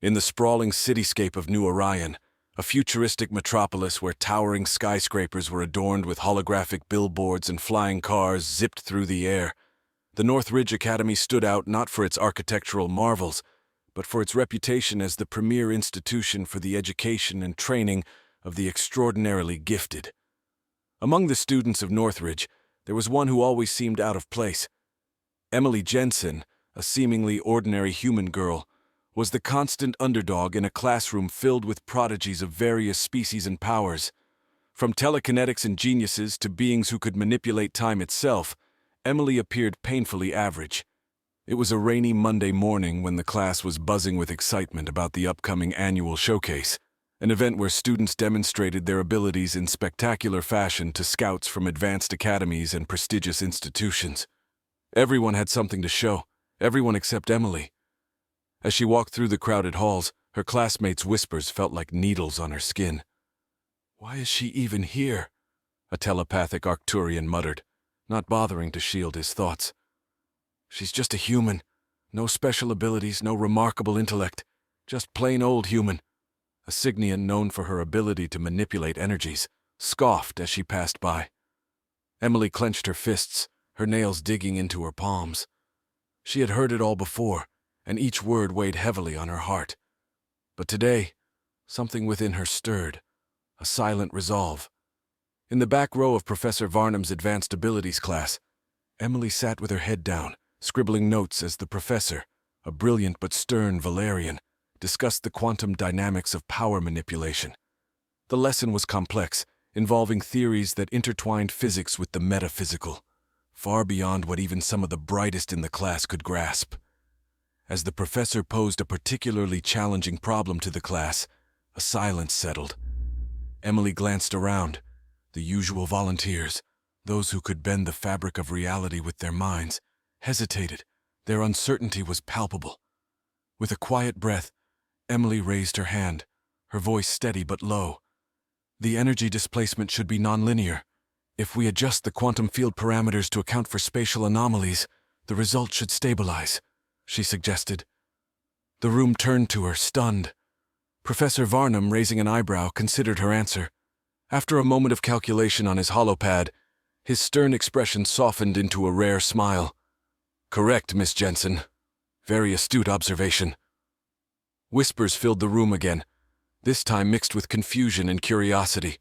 In the sprawling cityscape of New Orion, a futuristic metropolis where towering skyscrapers were adorned with holographic billboards and flying cars zipped through the air, the Northridge Academy stood out not for its architectural marvels, but for its reputation as the premier institution for the education and training of the extraordinarily gifted. Among the students of Northridge, there was one who always seemed out of place. Emily Jensen, a seemingly ordinary human girl, was the constant underdog in a classroom filled with prodigies of various species and powers. From telekinetics and geniuses to beings who could manipulate time itself, Emily appeared painfully average. It was a rainy Monday morning when the class was buzzing with excitement about the upcoming annual showcase, an event where students demonstrated their abilities in spectacular fashion to scouts from advanced academies and prestigious institutions. Everyone had something to show, everyone except Emily. As she walked through the crowded halls, her classmates' whispers felt like needles on her skin. "Why is she even here?" a telepathic Arcturian muttered, not bothering to shield his thoughts. "She's just a human. No special abilities, no remarkable intellect. Just plain old human." A Cygnian known for her ability to manipulate energies scoffed as she passed by. Emily clenched her fists, her nails digging into her palms. She had heard it all before, and each word weighed heavily on her heart. But today, something within her stirred, a silent resolve. In the back row of Professor Varnum's Advanced Abilities class, Emily sat with her head down, scribbling notes as the professor, a brilliant but stern Valerian, discussed the quantum dynamics of power manipulation. The lesson was complex, involving theories that intertwined physics with the metaphysical, far beyond what even some of the brightest in the class could grasp. As the professor posed a particularly challenging problem to the class, a silence settled. Emily glanced around. The usual volunteers, those who could bend the fabric of reality with their minds, hesitated. Their uncertainty was palpable. With a quiet breath, Emily raised her hand, her voice steady but low. "The energy displacement should be nonlinear. If we adjust the quantum field parameters to account for spatial anomalies, the result should stabilize," she suggested. The room turned to her, stunned. Professor Varnum, raising an eyebrow, considered her answer. After a moment of calculation on his holopad, his stern expression softened into a rare smile. "Correct, Miss Jensen. Very astute observation." Whispers filled the room again, this time mixed with confusion and curiosity.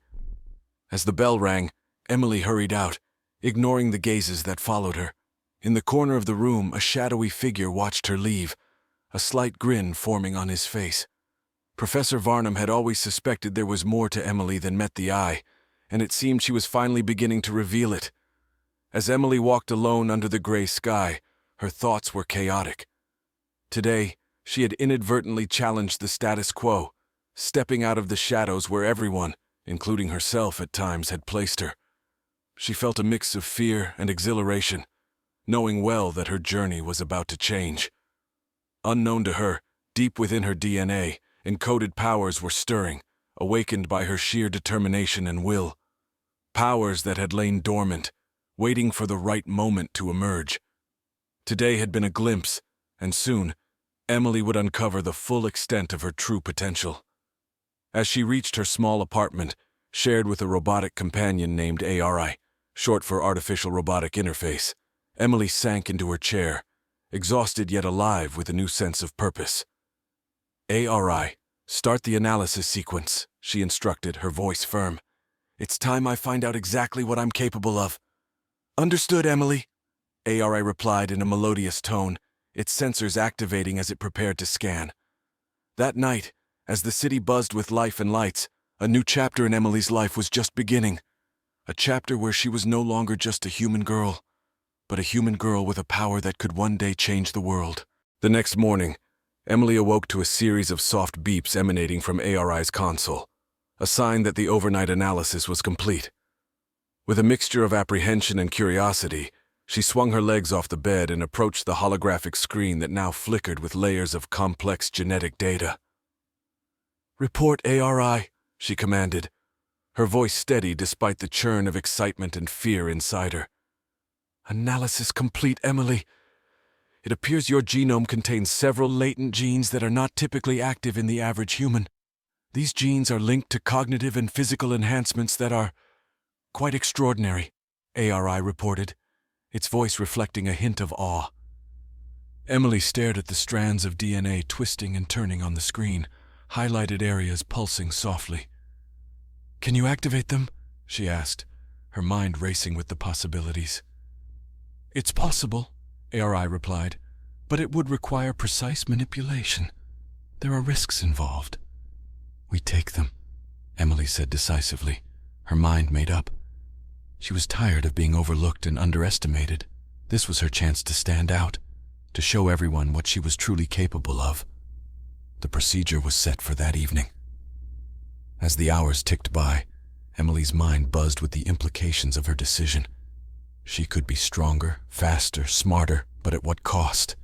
As the bell rang, Emily hurried out, ignoring the gazes that followed her. In the corner of the room, a shadowy figure watched her leave, a slight grin forming on his face. Professor Varnum had always suspected there was more to Emily than met the eye, and it seemed she was finally beginning to reveal it. As Emily walked alone under the gray sky, her thoughts were chaotic. Today, she had inadvertently challenged the status quo, stepping out of the shadows where everyone, including herself at times, had placed her. She felt a mix of fear and exhilaration, knowing well that her journey was about to change. Unknown to her, deep within her DNA, encoded powers were stirring, awakened by her sheer determination and will. Powers that had lain dormant, waiting for the right moment to emerge. Today had been a glimpse, and soon, Emily would uncover the full extent of her true potential. As she reached her small apartment, shared with a robotic companion named ARI, short for Artificial Robotic Interface, Emily sank into her chair, exhausted yet alive with a new sense of purpose. "ARI, start the analysis sequence," she instructed, her voice firm. "It's time I find out exactly what I'm capable of." "Understood, Emily," ARI replied in a melodious tone, its sensors activating as it prepared to scan. That night, as the city buzzed with life and lights, a new chapter in Emily's life was just beginning. A chapter where she was no longer just a human girl, but a human girl with a power that could one day change the world. The next morning, Emily awoke to a series of soft beeps emanating from ARI's console, a sign that the overnight analysis was complete. With a mixture of apprehension and curiosity, she swung her legs off the bed and approached the holographic screen that now flickered with layers of complex genetic data. "Report, ARI," she commanded, her voice steady despite the churn of excitement and fear inside her. "Analysis complete, Emily. It appears your genome contains several latent genes that are not typically active in the average human. These genes are linked to cognitive and physical enhancements that are quite extraordinary, ARI reported, its voice reflecting a hint of awe. Emily stared at the strands of DNA twisting and turning on the screen, highlighted areas pulsing softly. "Can you activate them?" she asked, her mind racing with the possibilities. "It's possible," ARI replied, "but it would require precise manipulation. There are risks involved." "We take them," Emily said decisively, her mind made up. She was tired of being overlooked and underestimated. This was her chance to stand out, to show everyone what she was truly capable of. The procedure was set for that evening. As the hours ticked by, Emily's mind buzzed with the implications of her decision. She could be stronger, faster, smarter, but at what cost?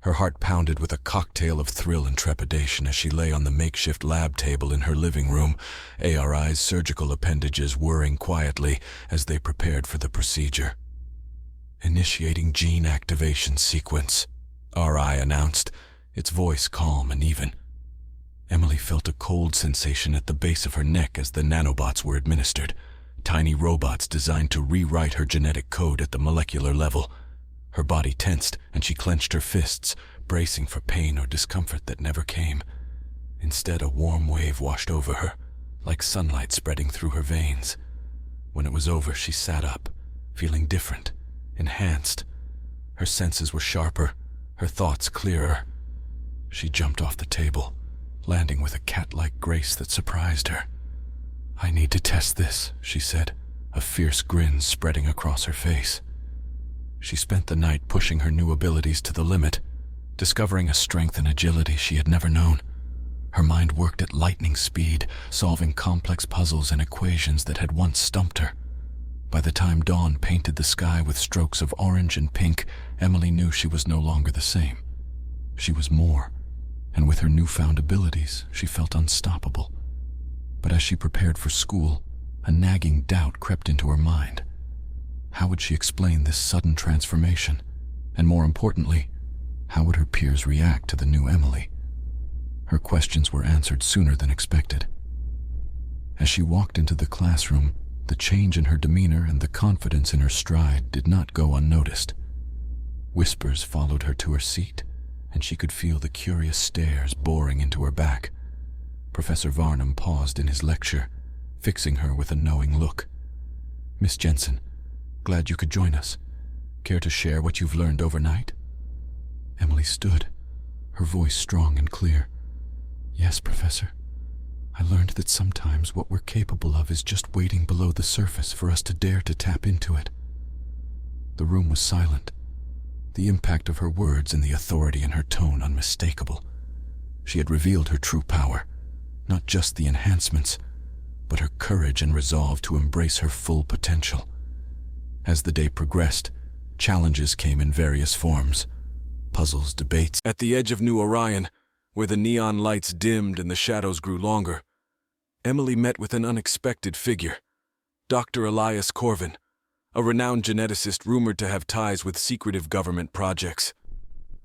Her heart pounded with a cocktail of thrill and trepidation as she lay on the makeshift lab table in her living room, ARI's surgical appendages whirring quietly as they prepared for the procedure. "Initiating gene activation sequence," RI announced, its voice calm and even. Emily felt a cold sensation at the base of her neck as the nanobots were administered, tiny robots designed to rewrite her genetic code at the molecular level. Her body tensed, and she clenched her fists, bracing for pain or discomfort that never came. Instead, a warm wave washed over her, like sunlight spreading through her veins. When it was over, she sat up, feeling different, enhanced. Her senses were sharper, her thoughts clearer. She jumped off the table, landing with a cat-like grace that surprised her. "I need to test this," she said, a fierce grin spreading across her face. She spent the night pushing her new abilities to the limit, discovering a strength and agility she had never known. Her mind worked at lightning speed, solving complex puzzles and equations that had once stumped her. By the time dawn painted the sky with strokes of orange and pink, Emily knew she was no longer the same. She was more, and with her newfound abilities, she felt unstoppable. But as she prepared for school, a nagging doubt crept into her mind. How would she explain this sudden transformation? And more importantly, how would her peers react to the new Emily? Her questions were answered sooner than expected. As she walked into the classroom, the change in her demeanor and the confidence in her stride did not go unnoticed. Whispers followed her to her seat, and she could feel the curious stares boring into her back. Professor Varnum paused in his lecture, fixing her with a knowing look. "Miss Jensen, glad you could join us. Care to share what you've learned overnight?" Emily stood, her voice strong and clear. "Yes, Professor. I learned that sometimes what we're capable of is just waiting below the surface for us to dare to tap into it." The room was silent, the impact of her words and the authority in her tone unmistakable. She had revealed her true power, not just the enhancements, but her courage and resolve to embrace her full potential. As the day progressed, challenges came in various forms. Puzzles, debates. At the edge of New Orion, where the neon lights dimmed and the shadows grew longer, Emily met with an unexpected figure, Dr. Elias Corvin, a renowned geneticist rumored to have ties with secretive government projects.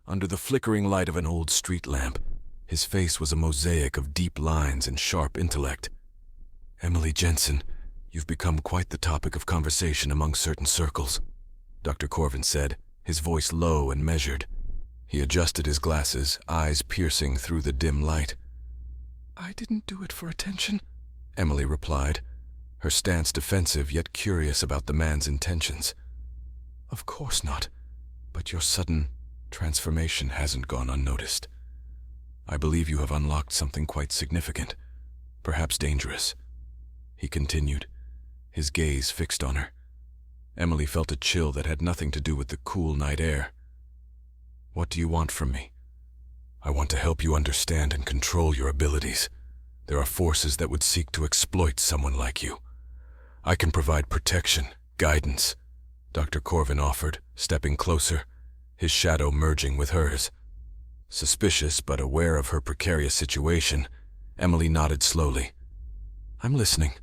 Under the flickering light of an old street lamp, his face was a mosaic of deep lines and sharp intellect. "Emily Jensen, you've become quite the topic of conversation among certain circles," Dr. Corvin said, his voice low and measured. He adjusted his glasses, eyes piercing through the dim light. "I didn't do it for attention," Emily replied, her stance defensive yet curious about the man's intentions. "Of course not, but your sudden transformation hasn't gone unnoticed. I believe you have unlocked something quite significant, perhaps dangerous," he continued, his gaze fixed on her. Emily felt a chill that had nothing to do with the cool night air. "What do you want from me?" "I want to help you understand and control your abilities. There are forces that would seek to exploit someone like you. I can provide protection, guidance," Dr. Corvin offered, stepping closer, his shadow merging with hers. Suspicious but aware of her precarious situation, Emily nodded slowly. "I'm listening."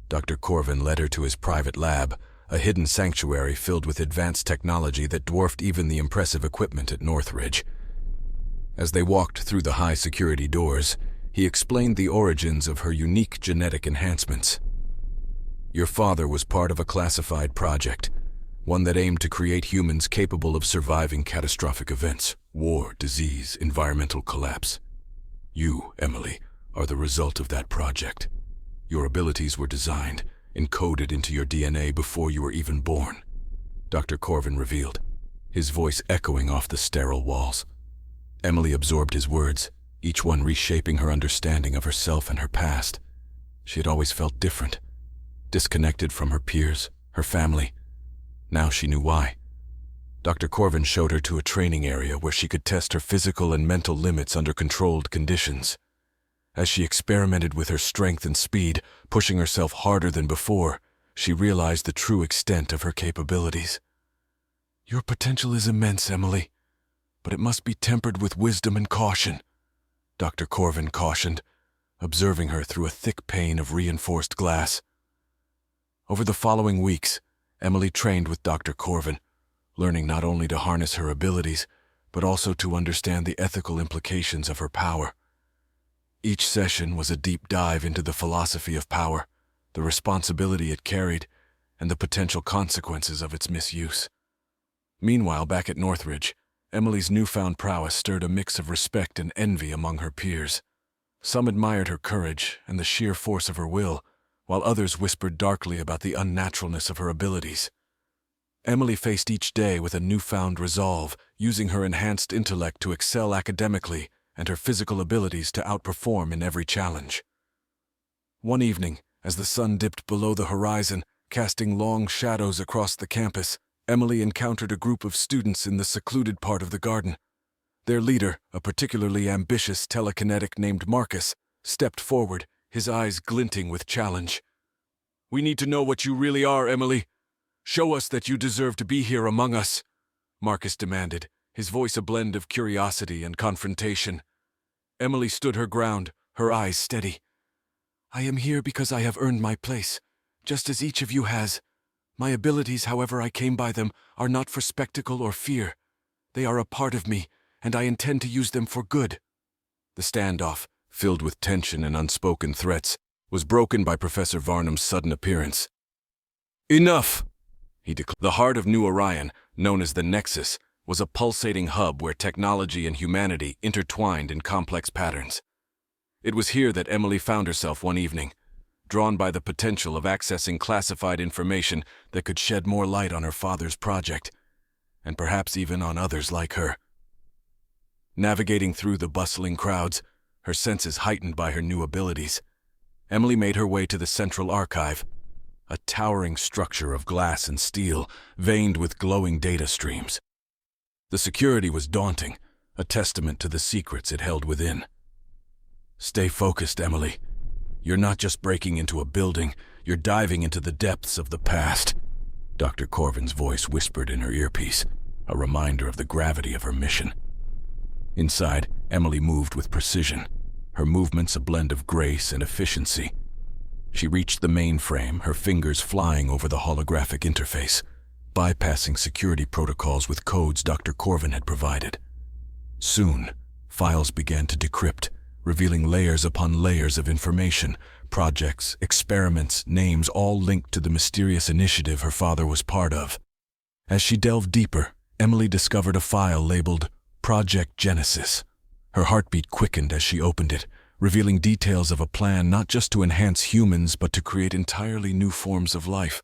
Dr. Corvin led her to his private lab, a hidden sanctuary filled with advanced technology that dwarfed even the impressive equipment at Northridge. As they walked through the high-security doors, he explained the origins of her unique genetic enhancements. Your father was part of a classified project, one that aimed to create humans capable of surviving catastrophic events, war, disease, environmental collapse. You, Emily, are the result of that project. Your abilities were designed, encoded into your DNA before you were even born, Dr. Corvin revealed, his voice echoing off the sterile walls. Emily absorbed his words, each one reshaping her understanding of herself and her past. She had always felt different, disconnected from her peers, her family. Now she knew why. Dr. Corvin showed her to a training area where she could test her physical and mental limits under controlled conditions. As she experimented with her strength and speed, pushing herself harder than before, she realized the true extent of her capabilities. Your potential is immense, Emily, but it must be tempered with wisdom and caution, Dr. Corvin cautioned, observing her through a thick pane of reinforced glass. Over the following weeks, Emily trained with Dr. Corvin, learning not only to harness her abilities, but also to understand the ethical implications of her power. Each session was a deep dive into the philosophy of power, the responsibility it carried, and the potential consequences of its misuse. Meanwhile, back at Northridge, Emily's newfound prowess stirred a mix of respect and envy among her peers. Some admired her courage and the sheer force of her will, while others whispered darkly about the unnaturalness of her abilities. Emily faced each day with a newfound resolve, using her enhanced intellect to excel academically and her physical abilities to outperform in every challenge. One evening, as the sun dipped below the horizon, casting long shadows across the campus, Emily encountered a group of students in the secluded part of the garden. Their leader, a particularly ambitious telekinetic named Marcus, stepped forward, his eyes glinting with challenge. "We need to know what you really are, Emily. Show us that you deserve to be here among us," Marcus demanded, his voice a blend of curiosity and confrontation. Emily stood her ground, her eyes steady. "I am here because I have earned my place, just as each of you has. My abilities, however I came by them, are not for spectacle or fear. They are a part of me, and I intend to use them for good." The standoff, filled with tension and unspoken threats, was broken by Professor Varnum's sudden appearance. "Enough!" he declared. The heart of New Orion, known as the Nexus, was a pulsating hub where technology and humanity intertwined in complex patterns. It was here that Emily found herself one evening, drawn by the potential of accessing classified information that could shed more light on her father's project, and perhaps even on others like her. Navigating through the bustling crowds, her senses heightened by her new abilities, Emily made her way to the Central Archive, a towering structure of glass and steel, veined with glowing data streams. The security was daunting, a testament to the secrets it held within. "Stay focused, Emily. You're not just breaking into a building, you're diving into the depths of the past," Dr. Corvin's voice whispered in her earpiece, a reminder of the gravity of her mission. Inside, Emily moved with precision, her movements a blend of grace and efficiency. She reached the mainframe, her fingers flying over the holographic interface, bypassing security protocols with codes Dr. Corvin had provided. Soon, files began to decrypt, revealing layers upon layers of information, projects, experiments, names, all linked to the mysterious initiative her father was part of. As she delved deeper, Emily discovered a file labeled Project Genesis. Her heartbeat quickened as she opened it, revealing details of a plan not just to enhance humans but to create entirely new forms of life,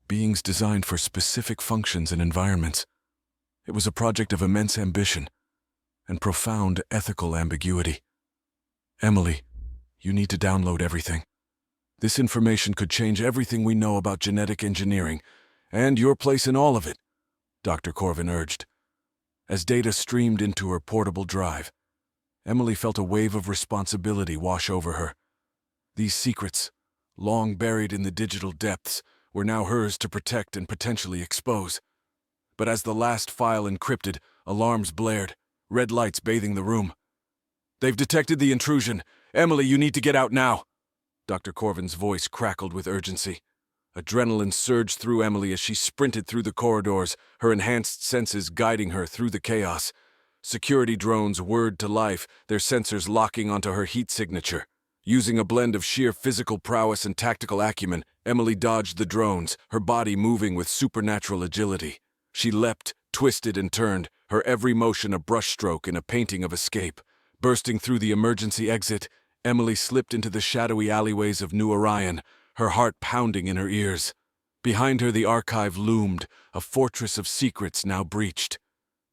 beings designed for specific functions and environments. It was a project of immense ambition and profound ethical ambiguity. "Emily, you need to download everything. This information could change everything we know about genetic engineering, and your place in all of it," Dr. Corvin urged. As data streamed into her portable drive, Emily felt a wave of responsibility wash over her. These secrets, long buried in the digital depths, were now hers to protect and potentially expose. But as the last file encrypted, alarms blared, red lights bathing the room. "They've detected the intrusion. Emily, you need to get out now." Dr. Corvin's voice crackled with urgency. Adrenaline surged through Emily as she sprinted through the corridors, her enhanced senses guiding her through the chaos. Security drones whirred to life, their sensors locking onto her heat signature. Using a blend of sheer physical prowess and tactical acumen, Emily dodged the drones, her body moving with supernatural agility. She leapt, twisted, and turned, her every motion a brushstroke in a painting of escape. Bursting through the emergency exit, Emily slipped into the shadowy alleyways of New Orion, her heart pounding in her ears. Behind her the archive loomed, a fortress of secrets now breached.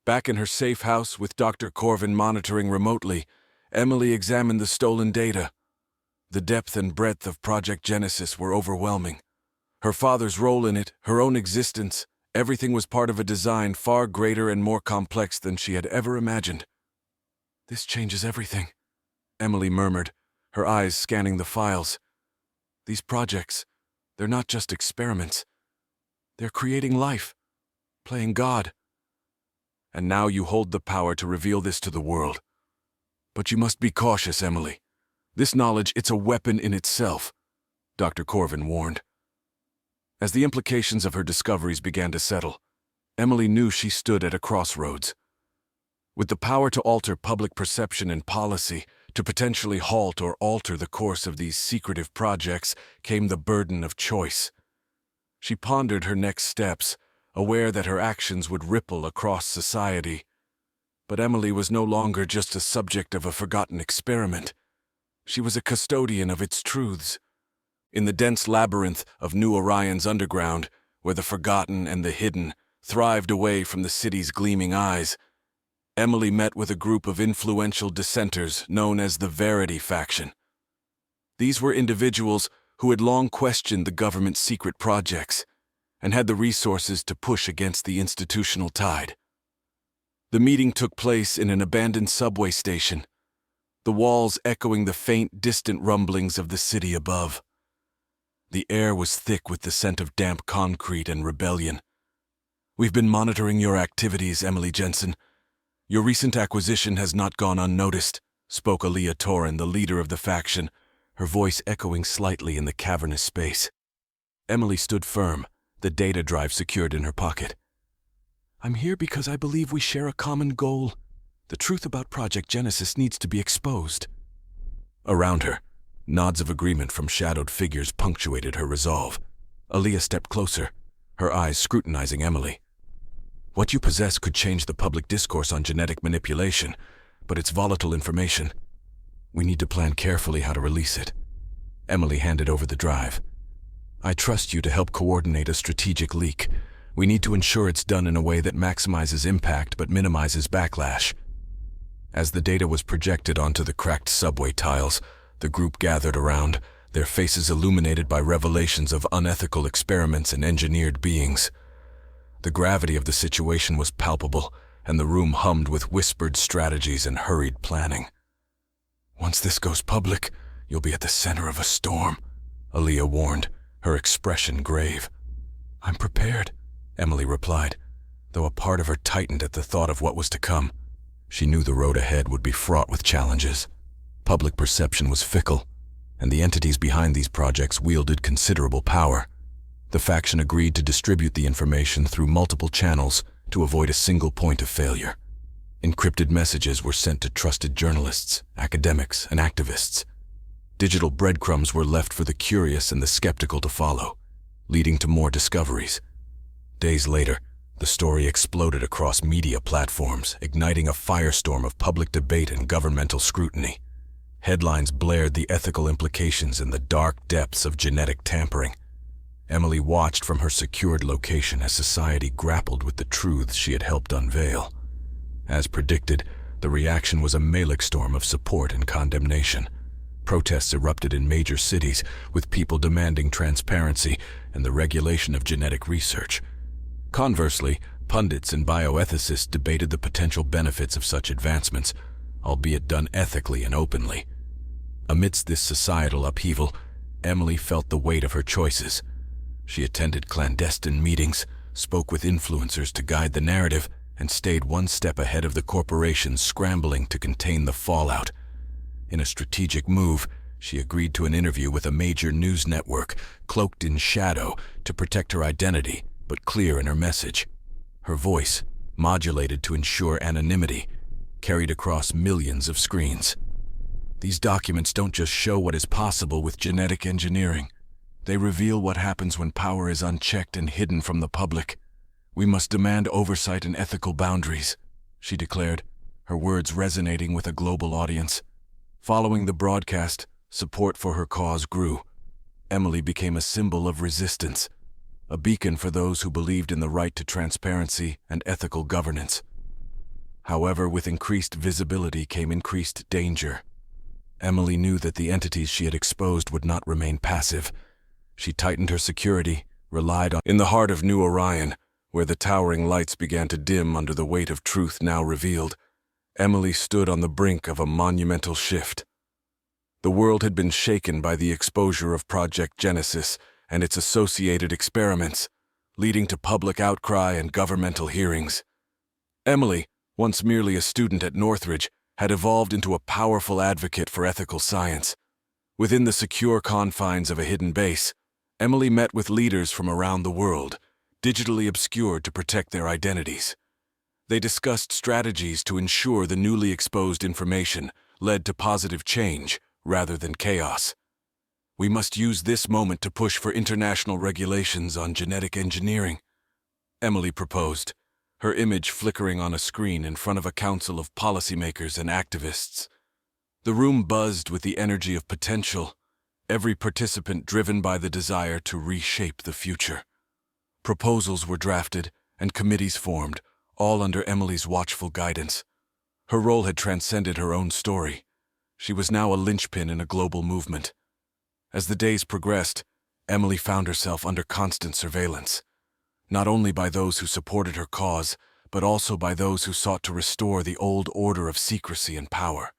Back in her safe house with Dr. Corvin monitoring remotely, Emily examined the stolen data. The depth and breadth of Project Genesis were overwhelming. Her father's role in it, her own existence, everything was part of a design far greater and more complex than she had ever imagined. "This changes everything," Emily murmured, her eyes scanning the files. "These projects, they're not just experiments. They're creating life, playing God. And now you hold the power to reveal this to the world. But you must be cautious, Emily. This knowledge, it's a weapon in itself," Dr. Corvin warned. As the implications of her discoveries began to settle, Emily knew she stood at a crossroads. With the power to alter public perception and policy, to potentially halt or alter the course of these secretive projects, came the burden of choice. She pondered her next steps, aware that her actions would ripple across society. But Emily was no longer just a subject of a forgotten experiment. She was a custodian of its truths. In the dense labyrinth of New Orion's underground, where the forgotten and the hidden thrived away from the city's gleaming eyes, Emily met with a group of influential dissenters known as the Verity faction. These were individuals who had long questioned the government's secret projects and had the resources to push against the institutional tide. The meeting took place in an abandoned subway station, the walls echoing the faint, distant rumblings of the city above. The air was thick with the scent of damp concrete and rebellion. "We've been monitoring your activities, Emily Jensen. Your recent acquisition has not gone unnoticed," spoke Aaliyah Torin, the leader of the faction, her voice echoing slightly in the cavernous space. Emily stood firm, the data drive secured in her pocket. "I'm here because I believe we share a common goal. The truth about Project Genesis needs to be exposed." Around her, nods of agreement from shadowed figures punctuated her resolve. Aaliyah stepped closer, her eyes scrutinizing Emily. "What you possess could change the public discourse on genetic manipulation, but it's volatile information. We need to plan carefully how to release it." Emily handed over the drive. "I trust you to help coordinate a strategic leak. We need to ensure it's done in a way that maximizes impact but minimizes backlash." As the data was projected onto the cracked subway tiles, the group gathered around, their faces illuminated by revelations of unethical experiments and engineered beings. The gravity of the situation was palpable, and the room hummed with whispered strategies and hurried planning. "Once this goes public, you'll be at the center of a storm," Aaliyah warned, her expression grave. "I'm prepared," Emily replied, though a part of her tightened at the thought of what was to come. She knew the road ahead would be fraught with challenges. Public perception was fickle, and the entities behind these projects wielded considerable power. The faction agreed to distribute the information through multiple channels to avoid a single point of failure. Encrypted messages were sent to trusted journalists, academics, and activists. Digital breadcrumbs were left for the curious and the skeptical to follow, leading to more discoveries. Days later, the story exploded across media platforms, igniting a firestorm of public debate and governmental scrutiny. Headlines blared the ethical implications in the dark depths of genetic tampering. Emily watched from her secured location as society grappled with the truths she had helped unveil. As predicted, the reaction was a maelstrom of support and condemnation. Protests erupted in major cities, with people demanding transparency and the regulation of genetic research. Conversely, pundits and bioethicists debated the potential benefits of such advancements, albeit done ethically and openly. Amidst this societal upheaval, Emily felt the weight of her choices. She attended clandestine meetings, spoke with influencers to guide the narrative, and stayed one step ahead of the corporations scrambling to contain the fallout. In a strategic move, She agreed to an interview with a major news network, cloaked in shadow to protect her identity, but clear in her message. Her voice, modulated to ensure anonymity, carried across millions of screens. These documents don't just show what is possible with genetic engineering. They reveal what happens when power is unchecked and hidden from the public. We must demand oversight and ethical boundaries, she declared, her words resonating with a global audience. Following the broadcast, support for her cause grew. Emily became a symbol of resistance, a beacon for those who believed in the right to transparency and ethical governance. However, with increased visibility came increased danger. Emily knew that the entities she had exposed would not remain passive. She tightened her security, relied on. In the heart of New Orion, where the towering lights began to dim under the weight of truth now revealed, Emily stood on the brink of a monumental shift. The world had been shaken by the exposure of Project Genesis and its associated experiments, leading to public outcry and governmental hearings. Emily, once merely a student at Northridge, had evolved into a powerful advocate for ethical science. Within the secure confines of a hidden base, Emily met with leaders from around the world, digitally obscured to protect their identities. They discussed strategies to ensure the newly exposed information led to positive change rather than chaos. We must use this moment to push for international regulations on genetic engineering, Emily proposed, her image flickering on a screen in front of a council of policymakers and activists. The room buzzed with the energy of potential, every participant driven by the desire to reshape the future. Proposals were drafted and committees formed, all under Emily's watchful guidance. Her role had transcended her own story. She was now a linchpin in a global movement. As the days progressed, Emily found herself under constant surveillance, not only by those who supported her cause, but also by those who sought to restore the old order of secrecy and power.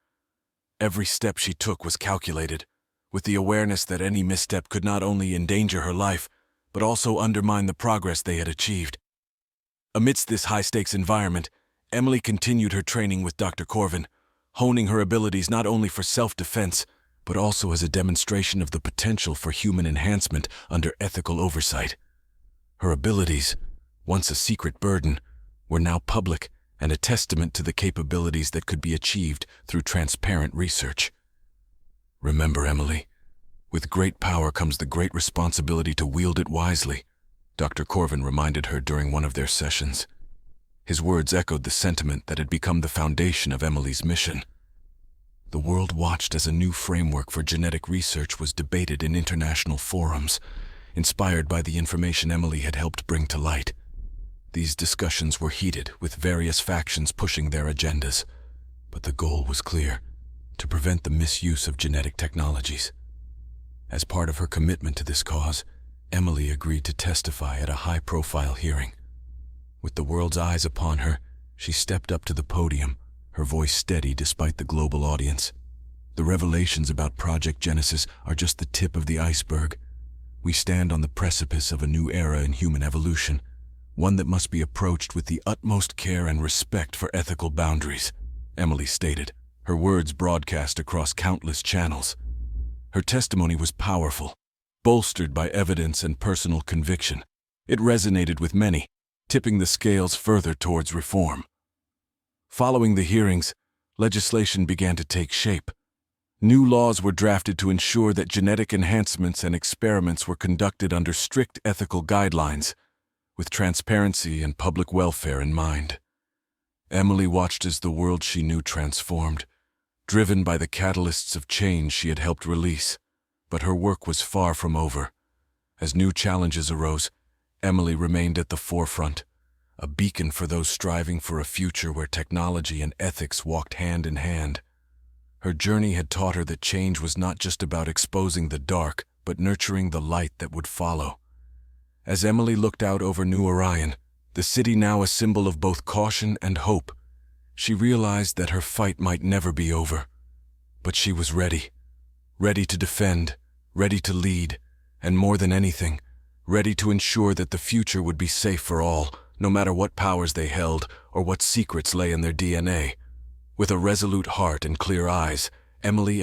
Every step she took was calculated, with the awareness that any misstep could not only endanger her life, but also undermine the progress they had achieved. Amidst this high-stakes environment, Emily continued her training with Dr. Corvin, honing her abilities not only for self-defense, but also as a demonstration of the potential for human enhancement under ethical oversight. Her abilities, once a secret burden, were now public and a testament to the capabilities that could be achieved through transparent research. Remember, Emily, with great power comes the great responsibility to wield it wisely, Dr. Corvin reminded her during one of their sessions. His words echoed the sentiment that had become the foundation of Emily's mission. The world watched as a new framework for genetic research was debated in international forums, inspired by the information Emily had helped bring to light. These discussions were heated, with various factions pushing their agendas, but the goal was clear: to prevent the misuse of genetic technologies. As part of her commitment to this cause, Emily agreed to testify at a high-profile hearing. With the world's eyes upon her, she stepped up to the podium, her voice steady despite the global audience. The revelations about Project Genesis are just the tip of the iceberg. We stand on the precipice of a new era in human evolution, one that must be approached with the utmost care and respect for ethical boundaries, Emily stated, her words broadcast across countless channels. Her testimony was powerful, bolstered by evidence and personal conviction. It resonated with many, tipping the scales further towards reform. Following the hearings, legislation began to take shape. New laws were drafted to ensure that genetic enhancements and experiments were conducted under strict ethical guidelines, with transparency and public welfare in mind. Emily watched as the world she knew transformed, driven by the catalysts of change she had helped release. But her work was far from over. As new challenges arose, Emily remained at the forefront, a beacon for those striving for a future where technology and ethics walked hand in hand. Her journey had taught her that change was not just about exposing the dark, but nurturing the light that would follow. As Emily looked out over New Orion, the city now a symbol of both caution and hope, she realized that her fight might never be over. But she was ready to defend, ready to lead, and more than anything, ready to ensure that the future would be safe for all, no matter what powers they held or what secrets lay in their DNA. With a resolute heart and clear eyes, Emily